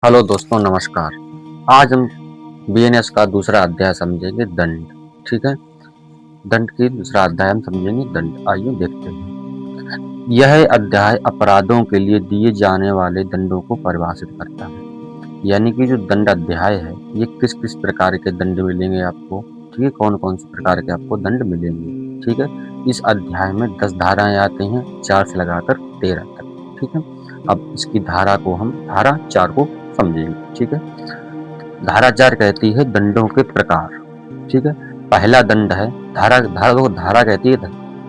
Hello दोस्तों, नमस्कार। आज हम बीएनएस का दूसरा अध्याय समझेंगे, दंड। ठीक है, दंड की दूसरा अध्याय हम समझेंगे, दंड। आइए देखते हैं। यह अध्याय अपराधों के लिए दिए जाने वाले दंडों को परिभाषित करता है। यानी कि जो दंड अध्याय है, ये किस किस प्रकार के दंड मिलेंगे आपको। ठीक है, कौन कौन से प्रकार के आपको दंड मिलेंगे। ठीक है, इस अध्याय में 10 धाराएं आती हैं, 4 से लगाकर 13 तक। ठीक है, अब इसकी धारा 4 को समझेंगे। ठीक है, धारा 4 कहती है दंडों के प्रकार। ठीक है, पहला दंड है धारा कहती है,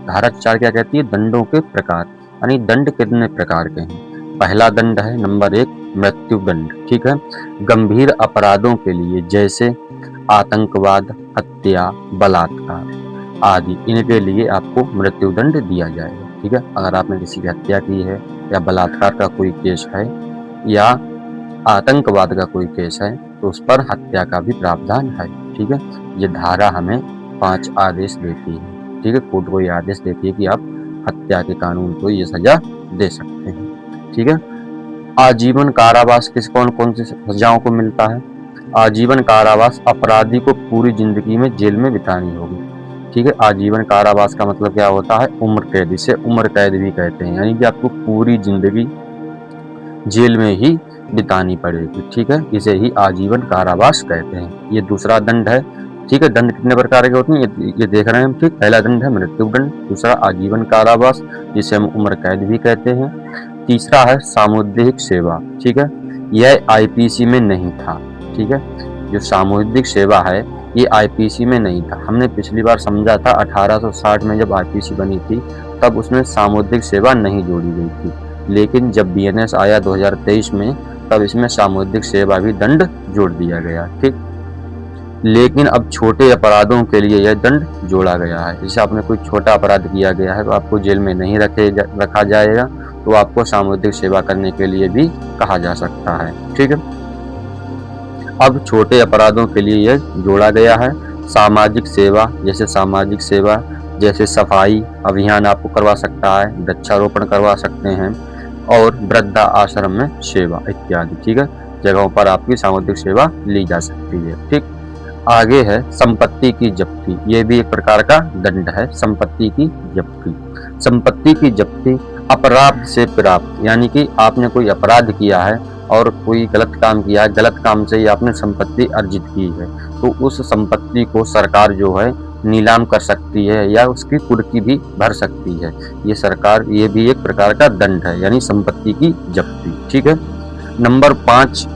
धारा 4 क्या कहती है, दंडों के प्रकार। यानी दंड कितने प्रकार के हैं। पहला दंड है नंबर 1, मृत्यु दंड। ठीक है, गंभीर अपराधों के लिए जैसे आतंकवाद, हत्या, बलात्कार आदि, इनके लिए आपको मृत्यु दंड दिया जाएगा। ठीक है, अगर आपने किसी की हत्या की है या बलात्कार का कोई केस है या आतंकवाद का कोई केस है तो उस पर हत्या का भी प्रावधान है। ठीक है, ये धारा हमें 5 आदेश देती है। ठीक है, कोर्ट को ये आदेश देती है कि आप हत्या के कानून को ये सजा दे सकते हैं। ठीक है, आजीवन कारावास किस कौन कौन सी सजाओं को मिलता है। आजीवन कारावास अपराधी को पूरी जिंदगी में जेल में बितानी होगी। ठीक है, आजीवन कारावास का मतलब क्या होता है, उम्र कैद। इसे उम्र कैद भी कहते हैं, यानी कि आपको पूरी जिंदगी जेल में ही बितानी पड़ेगी। ठीक है, इसे ही आजीवन कारावास कहते हैं। ये दूसरा दंड है। ठीक है, दंड कितने प्रकार के होते हैं ये देख रहे हैं हम। ठीक, पहला दंड है मृत्यु दंड, दूसरा आजीवन कारावास जिसे हम उम्र कैद भी कहते हैं, तीसरा है सामुदायिक सेवा। ठीक है, यह आईपीसी में नहीं था। ठीक है, जो सामुदायिक सेवा है ये आईपीसी में नहीं था। हमने पिछली बार समझा था 1860 में जब आईपीसी बनी थी तब उसमें सामुदायिक सेवा नहीं जोड़ी गई थी, लेकिन जब बीएनएस आया 2023 में तब इसमें सामुदायिक सेवा भी दंड जोड़ दिया गया। ठीक, लेकिन अब छोटे अपराधों के लिए यह दंड जोड़ा गया है। जैसे आपने कोई छोटा अपराध किया गया है तो आपको जेल में नहीं रखा जाएगा, तो आपको सामुदायिक सेवा करने के लिए भी कहा जा सकता है। ठीक है, अब छोटे अपराधों के लिए यह जोड़ा गया है सामाजिक सेवा। जैसे सफाई अभियान आपको करवा सकता है, वृक्षारोपण करवा सकते हैं और वृद्धा आश्रम में सेवा इत्यादि। ठीक है, जगहों पर आपकी सामुदायिक सेवा ली जा सकती है। ठीक, आगे है संपत्ति की जब्ती। ये भी एक प्रकार का दंड है, संपत्ति की जब्ती। संपत्ति की जब्ती अपराध से प्राप्त, यानी कि आपने कोई अपराध किया है और कोई गलत काम किया है, गलत काम से ही आपने संपत्ति अर्जित की है, तो उस संपत्ति को सरकार जो है नीलाम कर सकती है या उसकी कुर्की भी भर सकती है। ये भी एक प्रकार का दंड है, यानी संपत्ति की जब्ती। ठीक है, नंबर 5